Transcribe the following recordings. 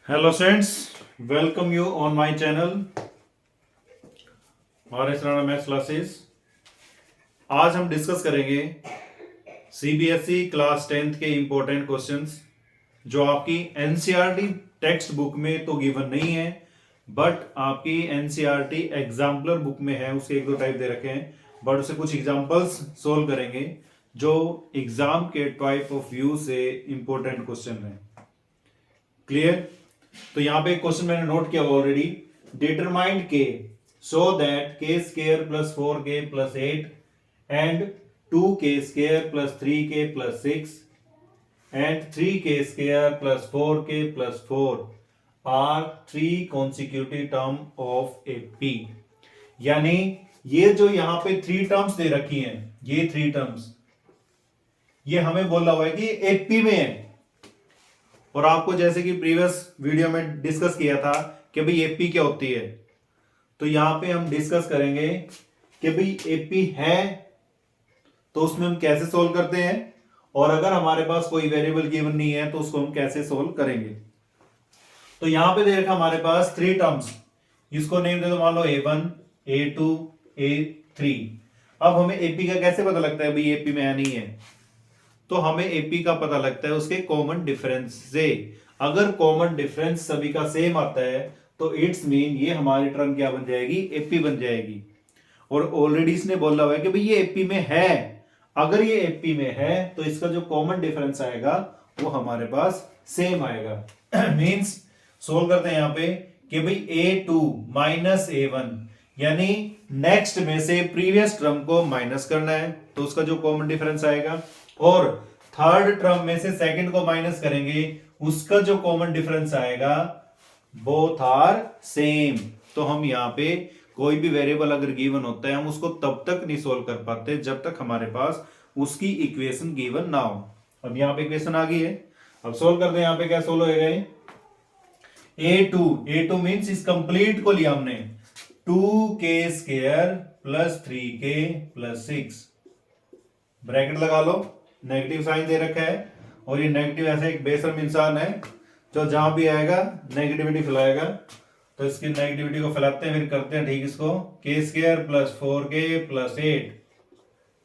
Hello students, welcome you on my channel RS. Rana maths classes. आज हम discuss करेंगे CBSE class 10th के important questions जो आपकी एनसीईआरटी टेक्स्ट बुक में तो गिवन नहीं है, बट आपकी एनसीईआरटी एग्जाम्पलर बुक में है। उसके एक दो टाइप दे रखे हैं, बट उसे कुछ एग्जाम्पल्स सोल्व करेंगे जो एग्जाम के टाइप ऑफ व्यू से इंपॉर्टेंट क्वेश्चन है। क्लियर? तो यहां पे क्वेश्चन मैंने नोट किया already. Determined K so that K square plus 4k plus 8 and 2k square plus 3k plus 6 and 3k square plus 4k plus 4 are 3 consecutive term of A P. यानी ये जो यहां पे 3 टर्म्स दे रखी हैं, ये 3 टर्म्स, ये हमें बोला हुआ है कि एपी में है। और आपको जैसे कि प्रीवियस वीडियो में डिस्कस किया था कि भाई एपी क्या होती है, तो यहां पे हम डिस्कस करेंगे कि भाई एपी है तो उसमें हम कैसे सोल्व करते हैं, और अगर हमारे पास कोई वेरिएबल गिवन नहीं है तो उसको हम कैसे सोल्व करेंगे। तो यहां पे दे रखा हमारे पास 3 टर्म्स, इसको नेम दे दो, मान लो A1, A2, A3। अब हमें एपी का कैसे पता लगता है भाई एपी में है नहीं है, तो हमें एपी का पता लगता है उसके कॉमन डिफरेंस से। अगर कॉमन डिफरेंस सभी का सेम आता है तो इट्स मीन ये हमारी टर्म क्या बन जाएगी, एपी बन जाएगी। और ऑलरेडी इसने बोला हुआ है कि भाई ये एपी में है। अगर ये एपी में है तो इसका जो कॉमन डिफरेंस आएगा वो हमारे पास सेम आएगा। मींस सोल्व करते हैं यहां पे कि भाई A2 माइनस A1, यानी नेक्स्ट में से प्रीवियस टर्म को माइनस करना है तो उसका जो कॉमन डिफरेंस आएगा, और थर्ड टर्म में से सेकंड को माइनस करेंगे, उसका जो कॉमन डिफरेंस आएगा बोथ आर सेम। तो हम यहां पे कोई भी वेरिएबल अगर गिवन होता है हम उसको तब तक नहीं सोल्व कर पाते जब तक हमारे पास उसकी इक्वेशन गिवन ना हो। अब यहां पे इक्वेशन आ गई है, अब सोल्व करते हैं। यहां पे क्या सोल्व होएगा, A2 मींस इस कंप्लीट को लिया हमने, 2k square plus 3k plus 6, bracket लगा लो, नेगेटिव साइन दे रखा है, और ये नेगेटिव ऐसा एक बेशर्म इंसान है जो जहां भी आएगा नेगेटिविटी फैलाएगा। तो इसकी नेगेटिविटी को फैलाते हैं, फिर करते हैं ठीक इसको, k square plus 4k plus 8।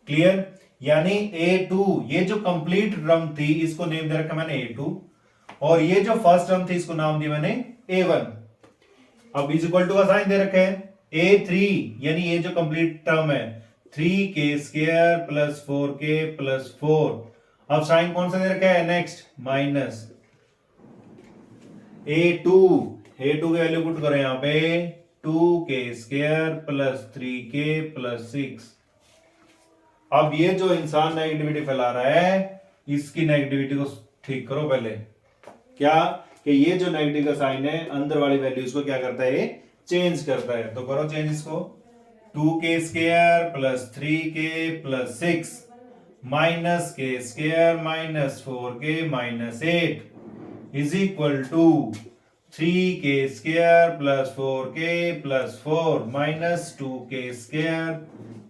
Clear? यानी A2 ये जो कंप्लीट टर्म थी इसको नेम दे रखा मैंने A2, और ये जो फर्स्ट टर्म थी इसको नाम दिया मैंने A1। अब इज इक्वल टू का साइन दे रखा है A3, यानी ये जो कंप्लीट टर्म है 3k square plus 4k plus 4। अब साइन कौन सा दे रखा है, नेक्स्ट माइनस A2 की वैल्यू पुट करें यहां पे 2k square plus 3k plus 6। अब ये जो इंसान नेगेटिविटी फैला रहा है इसकी नेगेटिविटी को ठीक करो पहले। क्या कि ये जो नेगेटिव का साइन है अंदर वाली वैल्यूज को क्या करता है, चेंज करता है। तो करो चेंज इसको, 2k square plus 3k plus 6 minus k square minus 4k minus 8 is equal to 3k square plus 4k plus 4 minus 2k square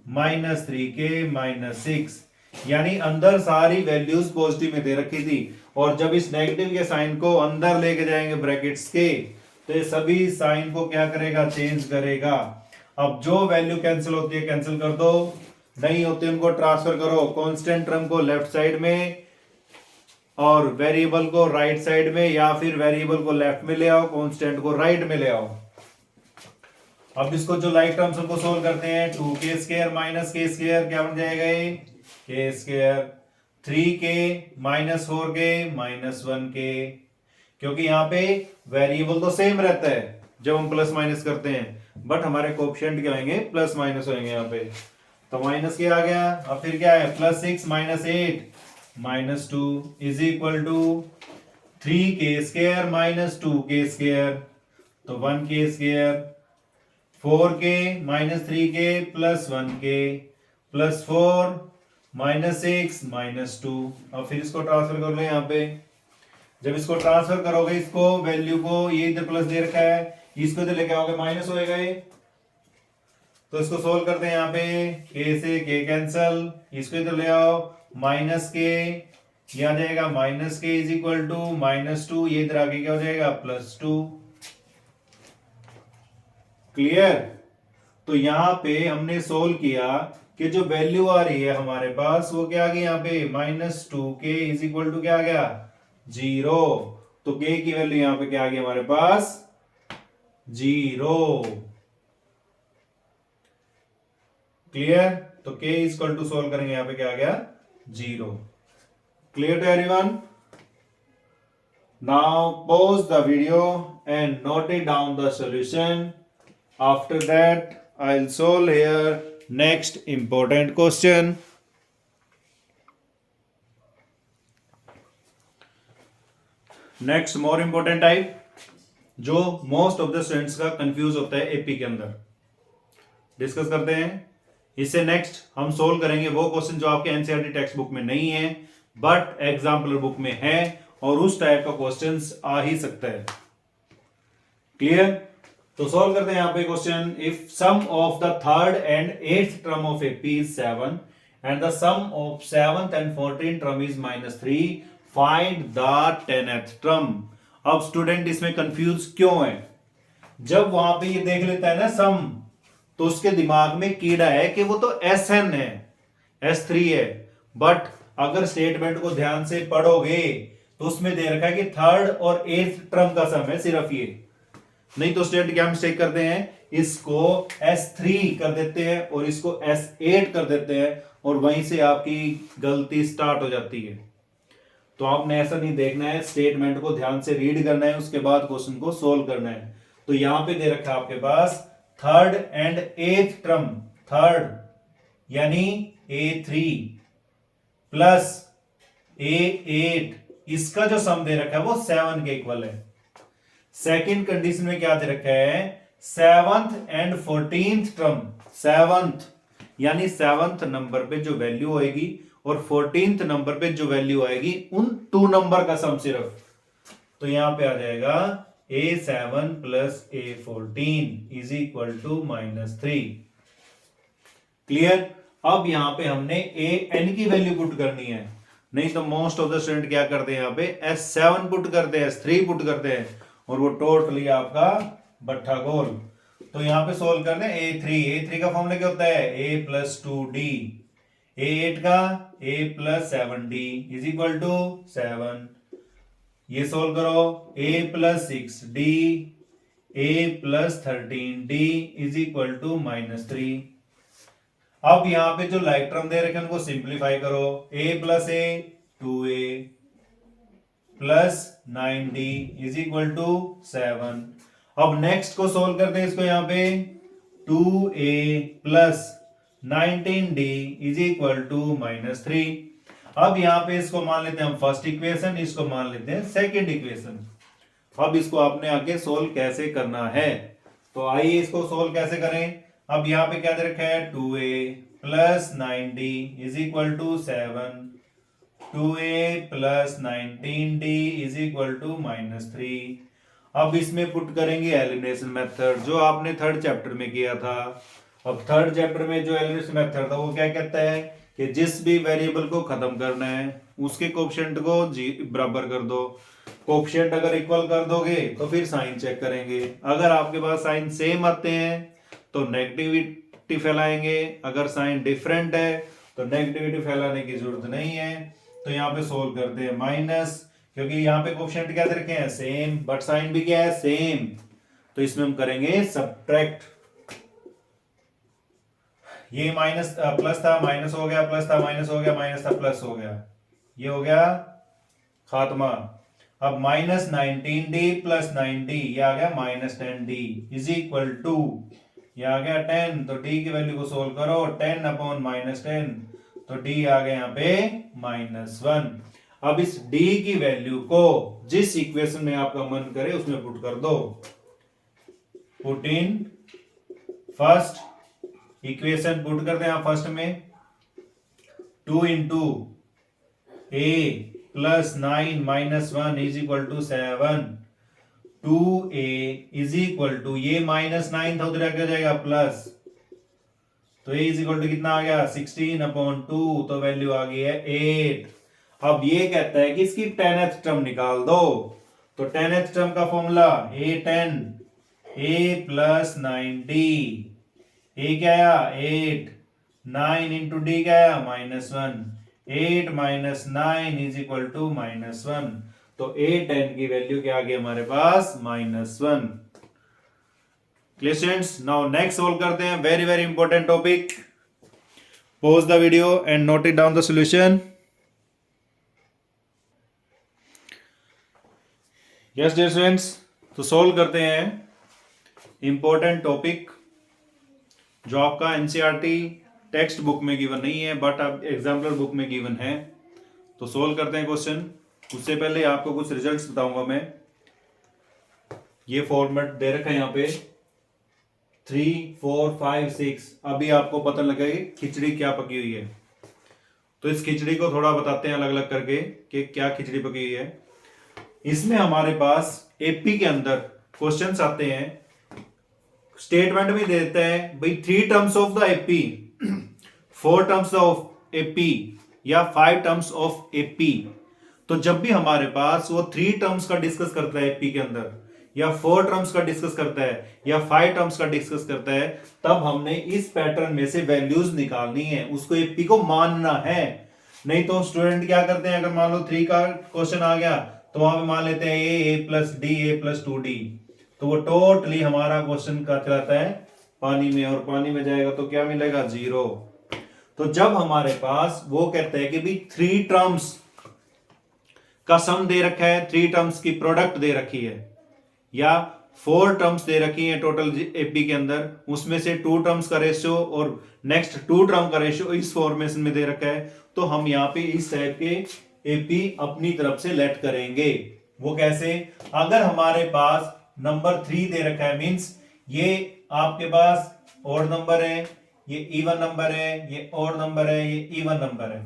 minus 3k minus 6। यानी अंदर सारी वैल्यूज पॉजिटिव में दे रखी थी, और जब इस नेगेटिव के साइन को अंदर लेके जाएंगे ब्रैकेट्स के तो ये सभी साइन को क्या करेगा, चेंज करेगा। अब जो वैल्यू कैंसिल होती है कैंसिल कर दो, नहीं होती उनको ट्रांसफर करो, कांस्टेंट टर्म को लेफ्ट साइड में और वेरिएबल को राइट साइड में, या फिर वेरिएबल को लेफ्ट में ले आओ, कांस्टेंट को राइट में ले आओ। अब इसको जो लाइक टर्म्स उनको सोल्व करते हैं, 2k square minus k square क्या बन जाएगा, ये k square, 3k minus 4k minus 1k, क्योंकि यहाँ पे वेरिएबल तो सेम रहता है जब हम प्लस माइनस करते हैं, बट हमारे कोएफिशिएंट क्या होंगे, प्लस माइनस होंगे यहाँ पे। तो माइनस के आ गया, अब फिर क्या है, plus 6 minus 8 minus 2 is equal to 3k square minus 2k square, तो 1k square, 4k minus 3k plus 1k plus 4 minus 6 minus 2। अब फिर इसको ट्रांसफर कर लो यहाँ पे, जब इसको ट्रांसफर करोगे इसको वैल्यू को, ये इधर प्लस दे रखा है, इसको इधर लेके आओगे माइनस होएगा ये। तो इसको सोल्व करते हैं यहाँ पे, k से k कैंसल, इसको इधर ले आओ, माइनस k ये आ जाएगा माइनस के इज इक्वल टू -2, ये इधर आगे क्या हो जाएगा +2। क्लियर। तो यहां पे हमने सोल्व किया कि जो वैल्यू आ रही है हमारे पास वो क्या आ गई यहाँ पे -2k इज इक्वल टू क्या आ गया 0। तो k की वैल्यू यहां पे क्या आ गई हमारे पास 0। क्लियर। तो k is equal to solve करेंगे यहां पे क्या आ गया 0। Clear to everyone. Now pause the video and note it down the solution. After that, I'll solve here next important question. Next more important type जो most of the students का confuse होता है एपी के अंदर, discuss करते हैं। इससे next हम सोल्व करेंगे वो क्वेश्चन जो आपके एनसीईआरटी टेक्स्ट बुक में नहीं है बट एग्जाम्पलर बुक में है, और उस टाइप का क्वेश्चन आ ही सकता है। क्लियर। तो सॉल्व करते हैं यहां पे question. If sum of the third and eighth term of AP is 7 and the sum of 7th and 14th term is -3, find the 10th term. अब स्टूडेंट इसमें कंफ्यूज क्यों है? जब वहां पे ये देख लेता है ना सम, तो उसके दिमाग में कीड़ा है कि वो तो SN है, S3 है। बट अगर स्टेटमेंट को ध्यान से पढ़ोगे तो उसमें दे रखा है कि थर्ड और एट्थ टर्म का सम है सिर्फ ये। नहीं तो स्टूडेंट क्या मिस्टेक करते हैं, इसको S3 कर देते हैं और इसको S8 कर देते हैं, और वहीं से आपकी गलती स्टार्ट हो जाती है। तो आपने ऐसा नहीं देखना है, स्टेटमेंट को ध्यान से रीड करना है, उसके बाद क्वेश्चन को सोल्व करना है। तो यहां पे दे रखा है आपके पास third and eighth term, third यानी A3 प्लस A8, इसका जो सम दे रखा है वो 7 के इक्वल है। सेकेंड कंडीशन में क्या दे रखा है 7th and 14th term, 7th यानी 7th नंबर पे जो वैल्यू आएगी और 14th नंबर पे जो वैल्यू आएगी उन 2 नंबर का सम सिर्फ। तो यहां पे आ जाएगा A7 plus A14 is equal to -3। Clear. अब यहां पे हमने AN की वैल्यू पुट करनी है, नहीं तो मोस्ट ऑफ द स्टूडेंट क्या करते हैं, यहां पे S7 पुट करते हैं, S3 पुट करते हैं, और वो टोटली आपका बट्ठा गोल। तो यहां पे सोल्व करते हैं A3 का फॉर्मूला क्या होता है A + 2D, A8 का A + 7D is equal to 7। ये सोल्व करो A + 6D, A + 13D is equal to -3। अब यहां पे जो लाइक टर्म दे रखे हैं उनको सिंप्लीफाई करो, A + A 2A plus 9D is equal to 7। अब नेक्स्ट को सोल्व करते हैं इसको, यहां पे 2A plus 19D is equal to -3। अब यहां पे इसको मान लेते हैं हम फर्स्ट इक्वेशन, इसको मान लेते हैं सेकंड इक्वेशन। अब इसको आपने आगे सोल्व कैसे करना है, तो आइए इसको सोल्व कैसे करें। अब यहां पे क्या दे रखा है 2A plus 9D is equal to 7, 2A plus 19D is equal to -3। अब इसमें पुट करेंगे एलिमिनेशन मेथड जो आपने थर्ड चैप्टर में किया था। अब थर्ड चैप्टर में जो एलिमिनेशन मेथड था वो क्या कहता है कि जिस भी वेरिएबल को खत्म करना है उसके कोएफिशिएंट को बराबर कर दो। कोएफिशिएंट अगर इक्वल कर दोगे तो फिर साइन चेक करेंगे, अगर आपके पास साइन सेम आते हैं तो नेगेटिविटी फैलाएंगे, अगर साइन डिफरेंट है तो नेगेटिविटी फैलाने की जरूरत नहीं है। तो यहां पे सोल्व करते हैं माइनस, क्योंकि यहां पे कोएफिशिएंट क्या दे रखे हैं सेम, बट साइन भी क्या है सेम, तो इसमें हम करेंगे सब्ट्रैक्ट। ये माइनस प्लस था माइनस हो गया, प्लस था माइनस हो गया, माइनस था प्लस हो गया, ये हो गया खात्मा। अब -19D प्लस 9D ये आ गया -10D इज इक्वल टू ये आ गया 10। तो D की वैल्यू को सोल्व करो, 10/-10 तो D आ गया यहाँ पे -1। अब इस D की वैल्यू को जिस इक्वेशन में आपका मन करे उसमें पुट कर दो। Put in first equation, put करते हैं फर्स्ट में 2 × A plus 9 -1 is equal to 7, 2A is equal to ये -9 था उधर क्या जाएगा प्लस, तो A इज इक्वल टू कितना आ गया 16/2, तो वैल्यू आ गई है 8। अब ये कहता है कि इसकी 10th टर्म निकाल दो, तो 10th टर्म का formula a10 a plus 9d, ए क्या आया 8, 9 इंटू डी क्या आया -1, 8 माइनस 9 इज इक्वल टू -1, तो a10 की वैल्यू क्या आ गई हमारे पास -1। Clear students, now next solve करते हैं, very very important topic. Pause the video and note it down the solution. Yes dear students, तो सोल्व करते हैं इंपॉर्टेंट टॉपिक जो आपका एनसीईआरटी टेक्स्ट बुक में गिवन नहीं है बट अब एग्जाम्पलर बुक में गिवन है। तो सोल्व करते हैं क्वेश्चन। उससे पहले आपको कुछ रिजल्ट्स बताऊंगा मैं। ये फॉर्मेट दे रखा है यहाँ पे 3, 4, 5, 6। अभी आपको पता लगेगा खिचड़ी क्या पकी हुई है, तो इस खिचड़ी को थोड़ा बताते हैं अलग अलग करके कि क्या खिचड़ी पकी हुई है। इसमें हमारे पास एपी के अंदर क्वेश्चंस आते हैं, स्टेटमेंट में देते हैं भाई 3 terms of the AP, 4 terms of AP या 5 टर्म्स ऑफ एपी। तो जब भी हमारे पास वो 3 टर्म्स का डिस्कस करता है एपी के अंदर, या 4 टर्म्स का डिस्कस करता है, या 5 टर्म्स का डिस्कस करता है, तब हमने इस पैटर्न में से वैल्यूज निकालनी है, उसको एपी को मानना है। नहीं तो स्टूडेंट क्या करते हैं, अगर मान लो 3 का क्वेश्चन आ गया तो वहां पे मान लेते हैं ए plus D, a plus 2d, तो वो टोटली हमारा क्वेश्चन का चलाता है पानी में, और पानी में जाएगा तो क्या मिलेगा 0। तो जब हमारे पास वो कहते हैं कि भाई 3 टर्म्स का सम दे रखा है, 3 टर्म्स की प्रोडक्ट दे रखी है, या 4 टर्म्स दे रखी है टोटल एपी के अंदर, उसमें से 2 टर्म्स का रेशियो और नेक्स्ट 2 टर्म का रेशियो इस फॉर्मेशन में दे रखा है, तो हम यहाँ पे इस टाइप के एपी अपनी तरफ से लेट करेंगे। वो कैसे, अगर हमारे पास नंबर 3 दे रखा है, मींस ये आपके पास ऑड नंबर है, ये इवन नंबर है, ये ऑड नंबर है, ये इवन नंबर है,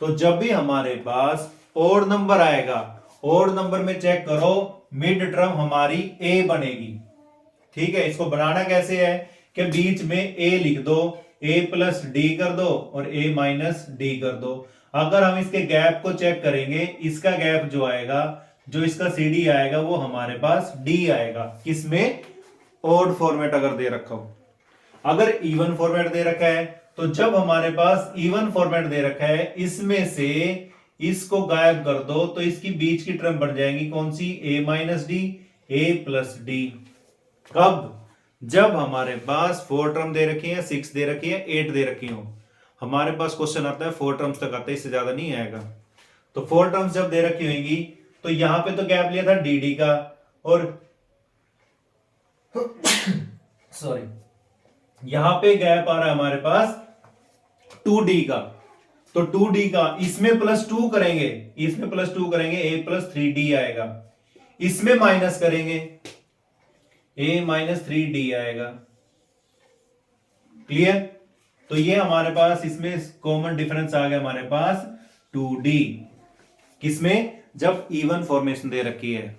तो जब भी हमारे पास ऑड नंबर आएगा, ऑड नंबर में चेक करो मिड टर्म हमारी ए बनेगी। ठीक है, इसको बनाना कैसे है कि बीच में ए लिख दो, ए प्लस डी कर दो और ए माइनस डी कर दो। अगर हम इसके गैप को चेक करेंगे, इसका गैप जो आएगा, जो इसका सीडी आएगा, वो हमारे पास डी आएगा। किसमें, ऑड फॉर्मेट अगर दे रखा हो। अगर इवन फॉर्मेट दे रखा है, तो जब हमारे पास इवन फॉर्मेट दे रखा है, इसमें से इसको गायब कर दो तो इसकी बीच की टर्म बन जाएंगी कौन सी, ए minus d, a plus D. कब, जब हमारे पास 4 टर्म दे रखी है, 6 दे रखी है, 8 दे रखी हो। हमारे पास क्वेश्चन आता है 4 टर्म्स तक आता है, इससे ज्यादा नहीं आएगा। तो 4 टर्म्स जब दे रखी होंगी तो यहां पे तो गैप लिया था डी का, और सॉरी यहां पे गैप आ रहा है हमारे पास 2d का, तो 2d का इसमें प्लस 2 करेंगे, इसमें प्लस 2 करेंगे, a प्लस 3d आएगा, इसमें माइनस करेंगे a माइनस 3d आएगा। क्लियर, तो ये हमारे पास इसमें कॉमन डिफरेंस आ गया हमारे पास 2d, किसमें, जब इवन फॉर्मेशन दे रखी है।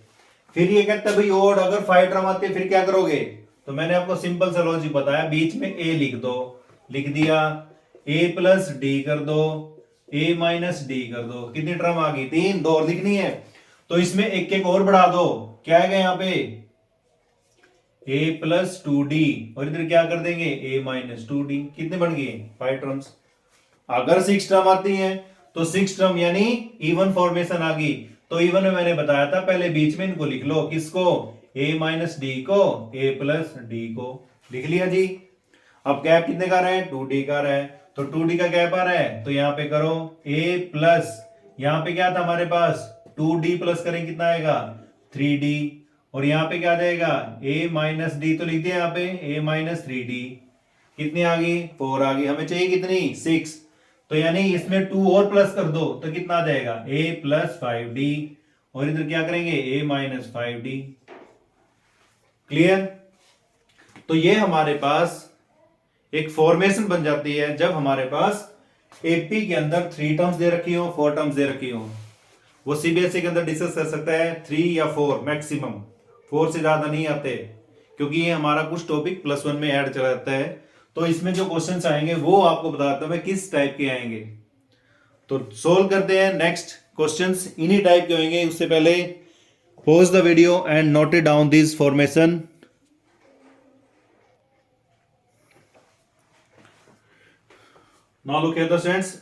फिर ये कहता है भाई ऑड, अगर 5 टर्म आते फिर क्या करोगे, तो मैंने आपको सिंपल सा लॉजिक बताया, बीच में a लिख दो, लिख दिया, a प्लस डी कर दो, a माइनस डी कर दो, कितनी टर्म आ गई 3, 2 और लिखनी है, तो इसमें एक एक और बढ़ा दो, क्या है यहाँ पे a प्लस 2d, और इधर क्या कर देंगे a माइनस 2d, कितने बन गए 5 टर्म्स। अगर 6 टर्म आती है तो 6 टर्म यानी इवन फॉर्मेशन आ गई, तो इवन में मैंने बताया था पहले बीच में इनको लिख लो, किसको, a माइनस डी को, a प्लस डी को, लिख लिया जी। अब गैप कितने का रहा है, 2d का रहा है, तो 2d का गैप आ रहा है, तो यहां पे करो a प्लस, यहां पे क्या था हमारे पास 2d प्लस करेंगे कितना आएगा 3d, और यहां पे क्या आ जाएगा a माइनस डी, तो लिख दिया यहाँ पे a माइनस 3d, कितनी आ गई 4 आ गई, हमें चाहिए कितनी 6, तो यानी इसमें 2 और प्लस कर दो तो कितना आ जाएगा a प्लस 5d, और इधर क्या करेंगे a माइनस 5d। क्लियर, तो ये हमारे पास एक फॉर्मेशन बन जाती है जब हमारे पास एपी के अंदर 3 टर्म्स दे रखी हो, 4 टर्म्स दे रखी हो। वो सीबीएसई के अंदर डिस्कस कर सकता है 3 या 4 मैक्सिमम, 4 से ज्यादा नहीं आते, क्योंकि ये हमारा कुछ टॉपिक +1 में ऐड चला जाता है। तो इसमें जो क्वेश्चंस आएंगे वो आपको बताता हूं मैं किस टाइप के आएंगे। तो सोल्व करते हैं। नेक्स्ट क्वेश्चंस इन्हीं टाइप के होंगे। उससे पहले pause the video and note it down this formation. Now look here the students.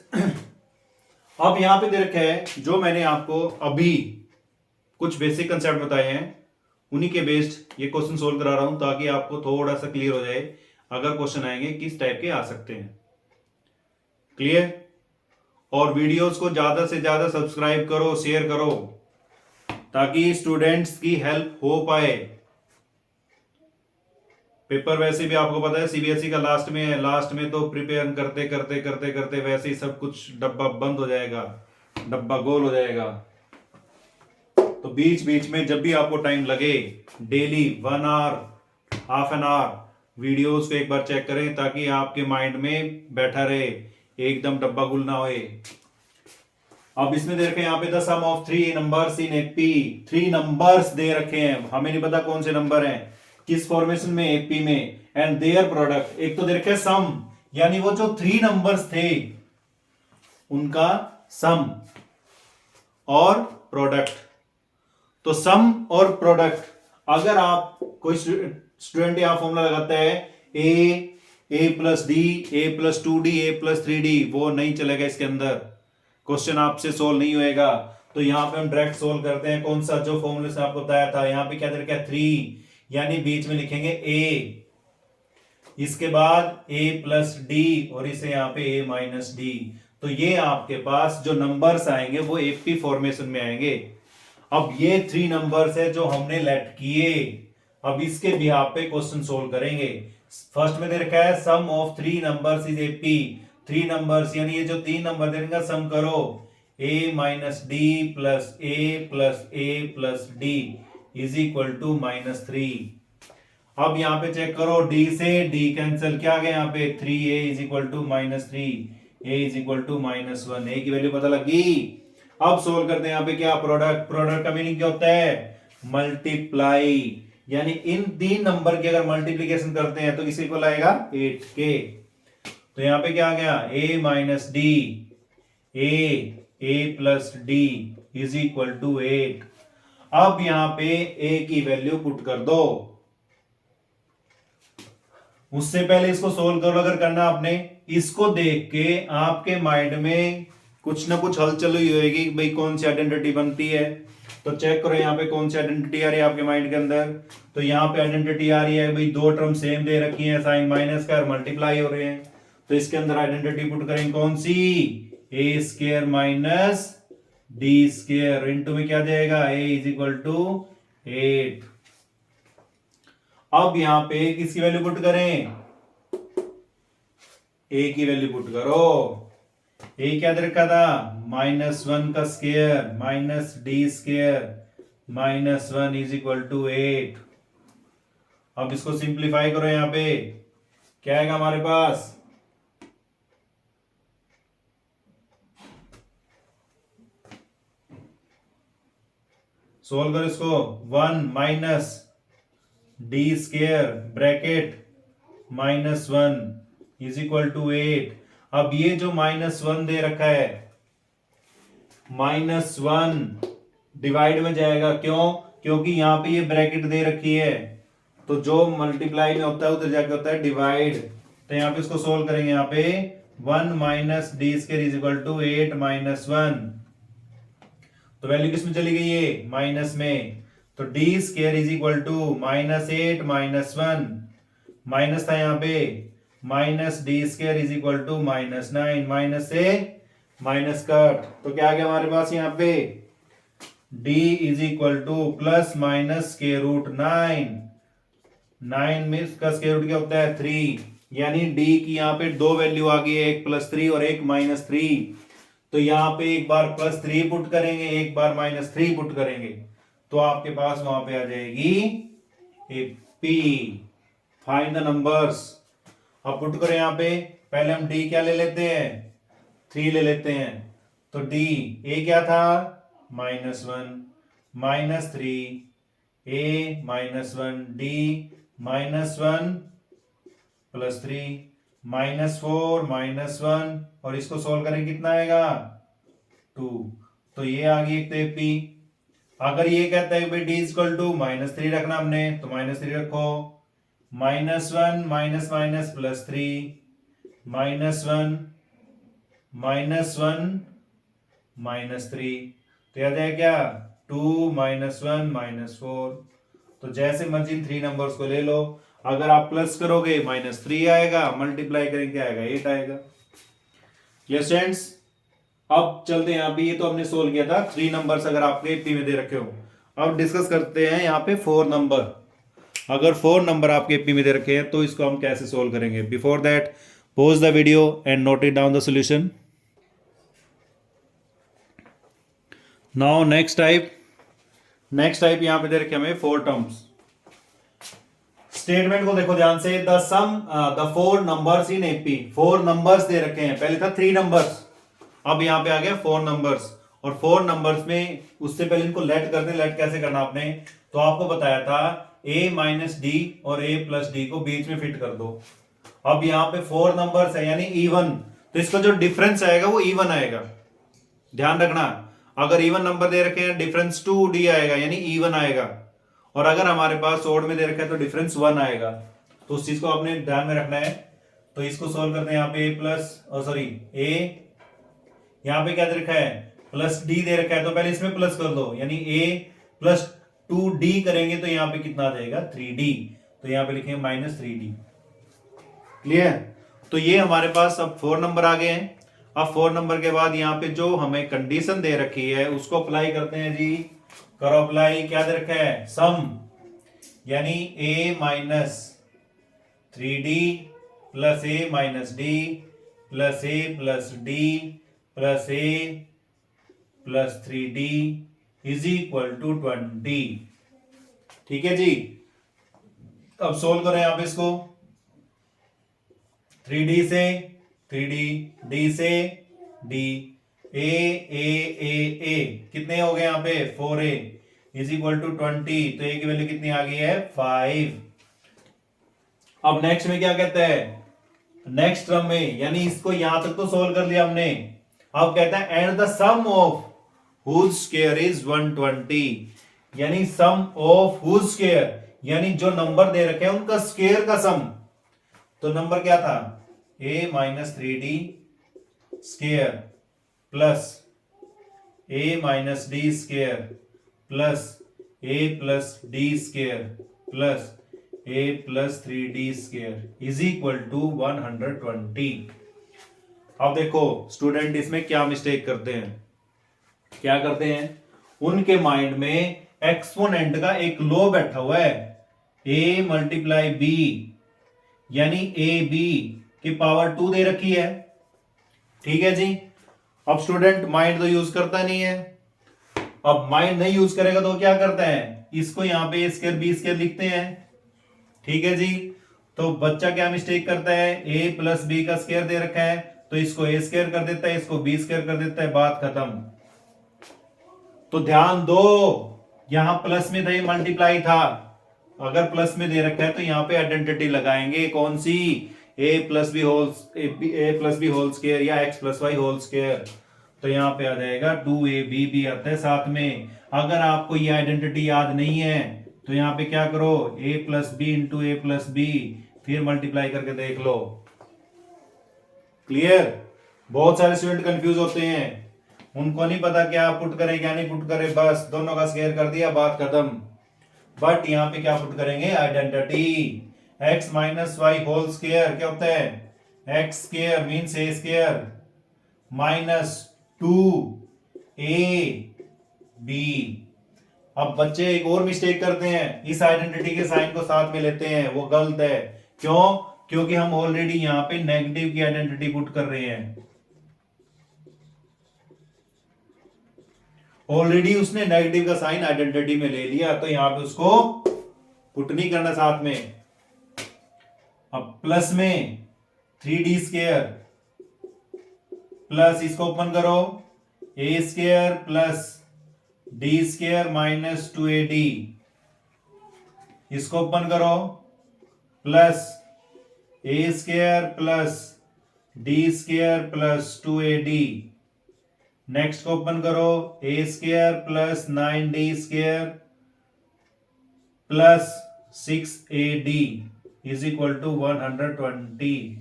अब यहां पे दे रखा है जो मैंने आपको अभी कुछ बेसिक कंसेप्ट बताए हैं, उन्हीं के बेस्ड ये क्वेश्चन सोल्व करा रहा हूं ताकि आपको थोड़ा सा क्लियर हो जाए अगर क्वेश्चन आएंगे किस टाइप के आ सकते हैं। क्लियर? और वीडियोस को ज्यादा से ज्यादा सब्सक्राइब करो, शेयर करो ताकि स्टूडेंट्स की हेल्प हो पाए। पेपर वैसे भी आपको पता है सीबीएसई का लास्ट में है, लास्ट में तो प्रिपेयर करते करते करते करते वैसे ही सब कुछ डब्बा बंद हो जाएगा, डब्बा गोल हो जाएगा। तो बीच बीच में जब भी आपको टाइम लगे daily 1 hour, half an hour videos को एक बार चेक करें ताकि आपके माइंड में बैठा रहे, एकदम डब्बा गुल ना होए। अब इसमें दे रखे हैं यहाँ पे the sum of 3 numbers in AP. 3 numbers दे रखे हैं, हमें नहीं पता कौन से नंबर हैं, किस फॉर्मेशन में, एपी में, एंड देयर प्रोडक्ट। एक तो दे रखे सम, यानी वो जो 3 नंबर्स थे उनका सम और प्रोडक्ट। तो सम और प्रोडक्ट, अगर आप कोई स्टूडेंट यहां फॉर्मूला लगाता है ए plus D, a plus 2d, A plus 3d, वो नहीं चलेगा इसके अंदर, क्वेश्चन आपसे सोल्व नहीं होएगा। तो यहां पे हम डायरेक्ट सोल्व करते हैं। कौन सा? जो फॉर्मूले से आपको बताया था। यहां पे क्या दे रखा है? 3, यानी बीच में लिखेंगे ए, इसके बाद ए प्लस डी और इसे यहां पे ए माइनस डी। तो ये आपके पास जो नंबर्स आएंगे वो एपी फॉर्मेशन में आएंगे। अब ये 3 नंबर्स है जो हमने लेट किए, अब इसके बिहार पे क्वेश्चन सोल्व करेंगे। फर्स्ट में दे रखा है sum of 3 numbers is AP. 3 numbers यानी ये जो 3 नंबर दे रखा सम करो, a minus d plus a plus d is equal to -3। अब यहां पे चेक करो, d से d कैंसिल, क्या आ गया यहाँ पे 3a is equal to -3, a is equal to -1, a की वैल्यू पता लगी। अब सोल्व करते हैं यहाँ पे क्या? प्रोडक्ट। प्रोडक्ट का मीनिंग क्या होता है? मल्टीप्लाई, यानी इन 3 नंबर की अगर मल्टीप्लीकेशन करते हैं तो किसी इक्वल आएगा 8 के। तो यहाँ पे क्या आ गया? a minus d, a plus d is equal to 8। अब यहां पे a की वैल्यू पुट कर दो। उससे पहले इसको सोल्व करो अगर करना आपने। इसको देख के आपके माइंड में कुछ ना कुछ हलचल हुई होगी, भाई कौन सी आइडेंटिटी बनती है। तो चेक करो यहाँ पे कौन सी आइडेंटिटी आ रही है आपके माइंड के अंदर। तो यहाँ पे आइडेंटिटी आ रही है भाई 2 टर्म सेम दे रखी है, साइन माइनस का मल्टीप्लाई हो रहे हैं। तो इसके अंदर आइडेंटिटी पुट करेंगे कौन सी? A square minus d square into में क्या जाएगा? a is equal to 8। अब यहां पे किसकी वैल्यू पुट करें? a की वैल्यू पुट करो। a क्या दे रखा था? -1 का square minus d square -1 is equal to 8। अब इसको सिंप्लीफाई करो, यहां पे क्या आएगा हमारे पास? सोल्व करो इसको। 1 minus d square bracket -1 is equal to 8। अब ये जो -1 दे रखा है, -1 डिवाइड में जाएगा, क्यों? क्योंकि यहां पे ये ब्रैकेट दे रखी है, तो जो मल्टीप्लाई में होता है उधर जाके होता है डिवाइड। तो यहां पे इसको सोल्व करेंगे। यहां पे 1 minus d square is equal to 8 -1। तो वैल्यू किस में चली गई है? माइनस में। तो d square is equal to -8 -1, minus था यहाँ पे, minus d square is equal to -9, minus से माइनस कट। तो क्या आ गया हमारे पास यहाँ पे? d is equal to plus minus square root 9। 9 में इसका स्क्वायर रूट क्या होता है? 3, यानी d की यहाँ पे 2 वैल्यू आ गई है, एक +3 और एक -3। तो यहां पे एक बार +3 पुट करेंगे, एक बार -3 पुट करेंगे, तो आपके पास वहां पे आ जाएगी एपी। Find the numbers. अब पुट करें यहां पे। पहले हम d क्या ले लेते हैं? 3 ले लेते हैं। तो d a क्या था? -1 -3 a -1 d -1 +3 -4 -1, और इसको सोल्व करें कितना आएगा? 2। तो ये आ गई एक तो एपी। अगर ये कहता है भाई डी इक्वल टू -3 रखना हमने, तो -3 रखो, -1 माइनस माइनस +3, -1 -1 -3, तो याद है क्या 2 -1 -4। तो जैसे मर्जी 3 नंबर्स को ले लो, अगर आप प्लस करोगे -3 आएगा, मल्टीप्लाई करेंगे क्या आएगा 8 आएगा। ये स्टूडेंट्स अब चलते हैं, अभी ये तो हमने सोल्व किया था 3 नंबर्स अगर आपके एपी में दे रखे हो। अब डिस्कस करते हैं यहाँ पे 4 नंबर। अगर 4 नंबर आपके एपी में दे रखे हैं तो इसको हम कैसे सोल्व करेंगे। Before that pause the video and note it down the solution. Now next type यहां पे दे रखे हमें 4 टर्म्स। स्टेटमेंट को देखो ध्यान से, the 4 numbers in AP. 4 numbers दे रखे हैं, पहले था 3 नंबर्स, अब यहां पे आ गया 4 नंबर्स। और 4 नंबर्स में उससे पहले इनको लेट करते हैं। लेट कैसे करना आपने, तो आपको बताया था a माइनस डी और a प्लस डी को बीच में फिट कर दो। अब यहाँ पे 4 नंबर्स है यानी इवन, तो इसका जो डिफरेंस आएगा वो इवन आएगा। ध्यान रखना, अगर इवन नंबर दे रखे हैं डिफरेंस 2d आएगा यानी इवन आएगा, और अगर हमारे पास ओड में दे रखा है तो डिफरेंस 1 आएगा। तो उस चीज को आपने ध्यान में रखना है। तो इसको सोल्व करते हैं, यहाँ पे a प्लस a, यहाँ पे क्या दे रखा है प्लस d दे रखा है, तो पहले इसमें प्लस कर दो यानी a प्लस 2d करेंगे तो यहाँ पे कितना आ जाएगा 3d, तो यहाँ पे लिखेंगे -3d। क्लियर। तो ये हमारे पास अब 4 नंबर आ गए हैं। अब 4 नंबर के बाद यहाँ पे जो हमें कंडीशन दे रखी है उसको अप्लाई करते हैं जी। करो अप्लाई। क्या दे रखा है सम, यानी a minus 3d plus a minus d plus a plus d plus a plus 3d is equal to 20। ठीक है जी। अब सोल्व करें आप इसको। 3d से 3d, d से d, a कितने हो गए यहाँ पे 4a इज इक्वल टू 20, तो a की वैल्यू कितनी आ गई है 5। अब नेक्स्ट में क्या कहता है, नेक्स्ट टर्म में, यानी इसको यहां तक तो सोल्व कर लिया हमने। अब कहता है and the sum of whose square is 120, यानी सम ऑफ हुज स्क्वायर, यानी जो नंबर दे रखे हैं उनका स्क्वायर का सम। तो नंबर क्या था a minus 3d square plus a minus d square plus a plus d square plus a plus 3d square is equal to 120। अब देखो स्टूडेंट इसमें क्या मिस्टेक करते हैं, क्या करते हैं, उनके माइंड में एक्सपोनेंट का एक लॉ बैठा हुआ है, a मल्टीप्लाई b, यानी ए बी की पावर 2 दे रखी है। ठीक है जी। अब स्टूडेंट माइंड तो यूज करता नहीं है। अब माइंड नहीं यूज करेगा तो क्या करता है, इसको यहां पे a स्क्वायर b स्क्वायर लिखते हैं। ठीक है जी। तो बच्चा क्या मिस्टेक करता है, a प्लस बी का स्क्वायर दे रखा है तो इसको a स्क्वायर कर देता है, इसको b स्क्वायर कर देता है, बात खत्म। तो ध्यान दो, यहां प्लस में था मल्टीप्लाई था, अगर प्लस में दे रखा है तो यहां पे आइडेंटिटी लगाएंगे, कौन सी, a plus b whole square या x plus y whole square. तो यहां पे आ जाएगा 2ab भी आता है साथ में। अगर आपको ये आइडेंटिटी याद नहीं है तो यहां पे क्या करो, a plus b into a plus b, फिर मल्टीप्लाई करके देख लो। क्लियर। बहुत सारे स्टूडेंट कंफ्यूज होते हैं, उनको नहीं पता क्या पुट करें क्या नहीं पुट करें, बस दोनों का स्क्वायर कर दिया, बात खत्म। बट यहां पे क्या पुट करेंगे, identity. x minus y whole square क्या होता है, x square means a square minus 2ab। अब बच्चे एक और मिस्टेक करते हैं, इस आइडेंटिटी के साइन को साथ में लेते हैं, वो गलत है। क्यों, क्योंकि हम ऑलरेडी यहां पे नेगेटिव की आइडेंटिटी पुट कर रहे हैं। ऑलरेडी उसने नेगेटिव का साइन आइडेंटिटी में ले लिया, तो यहां पे उसको पुट नहीं करना साथ में। अब प्लस में 3d स्क्वायर प्लस इसको ओपन करो, a square plus d square minus 2ad, इसको ओपन करो, plus a square plus d square plus 2ad next को ओपन करो, a square plus 9d square plus 6ad is equal to 120।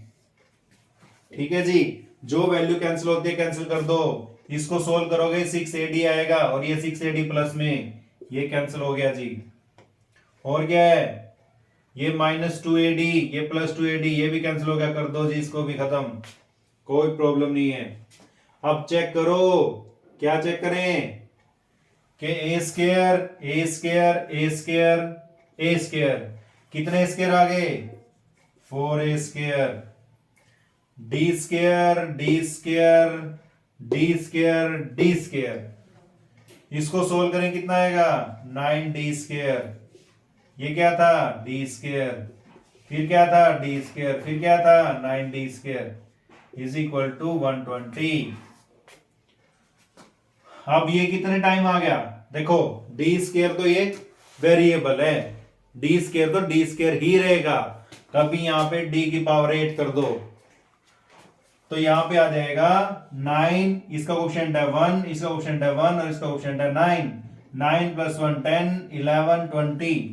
ठीक है जी, जो value cancel होती है कैंसिल कर दो। इसको सोल्व करोगे 6ad आएगा और ये 6ad प्लस में ये कैंसिल हो गया जी। और क्या है, ये -2ad ये +2ad ये भी कैंसिल हो गया, कर दो जी इसको भी खत्म, कोई प्रॉब्लम नहीं है। अब चेक करो, क्या चेक करें कि ए स्क्वायर ए स्क्वायर ए स्क्वायर ए स्क्वायर कितने स्क्वायर आ गए, 4a square, D square D square D square D square, इसको सोल्व करें कितना आएगा 9d स्क्वायर, ये क्या था d स्क्वायर, फिर क्या था d स्क्वायर, फिर क्या था 9d square is equal to 120। अब ये कितने टाइम आ गया, देखो d स्क्वायर तो ये वेरिएबल है, d स्क्वायर तो d स्क्वायर ही रहेगा, कभी यहां पे d की पावर 8 कर दो तो यहां पे आ जाएगा 9, इसका कोएफिशिएंट है 1, इसका कोएफिशिएंट है 1 और इसका कोएफिशिएंट है 9, 9 + 1 10 11 20,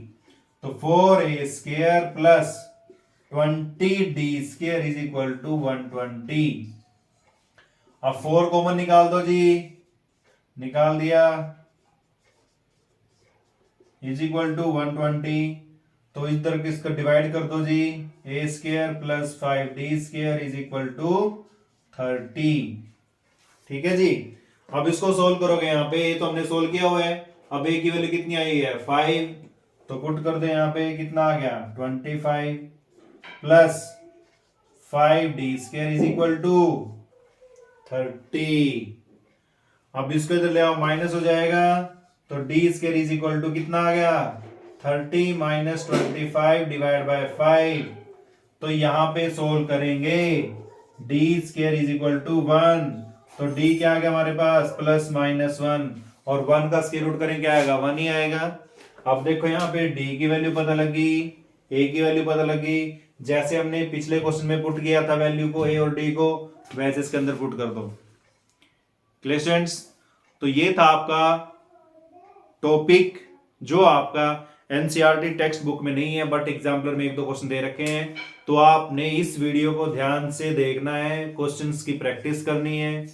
तो 4a square plus 20d square is equal to 120। अब 4 कॉमन निकाल दो जी, निकाल दिया, इज इक्वल टू 120, तो इधर किसको डिवाइड कर दो जी, a square plus 5d square is equal to 30। ठीक है जी, अब इसको सोल्व करोगे, यहाँ पे ये तो हमने सोल्व किया हुआ है, अब a की वैल्यू कितनी आई है 5, तो पुट कर दे यहाँ पे कितना आ गया 25 plus 5d square is equal to 30। अब इसको इधर ले आओ, माइनस हो जाएगा, तो d square is equal to कितना आ गया 30 माइनस 25 डिवाइड बाय 5, तो यहां पे सोल्व करेंगे d square is equal to 1, तो d क्या आ गया हमारे पास +-1 और 1 का स्क्वायर रूट करें क्या आएगा 1 ही आएगा। अब देखो यहाँ पे d की वैल्यू पता लगी, a की वैल्यू पता लगी, जैसे हमने पिछले क्वेश्चन में पुट किया था वैल्यू को a और d को, वैसे इसके अंदर पुट कर दो। क्लियर स्टूडेंट्स, तो ये था आपका टॉपिक जो आपका एनसीईआरटी टेक्स्ट बुक में नहीं है बट एग्जाम्पलर में 1-2 क्वेश्चन दे रखे हैं, तो आपने इस वीडियो को ध्यान से देखना है, क्वेश्चंस की प्रैक्टिस करनी है।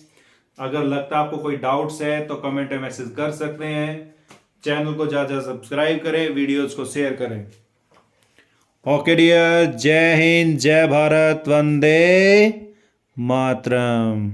अगर लगता है आपको कोई डाउट्स है तो कमेंट में मैसेज कर सकते हैं। चैनल को ज्यादा सब्सक्राइब करें, वीडियोस को शेयर करें। ओके डियर, जय हिंद, जय भारत, वंदे मातरम।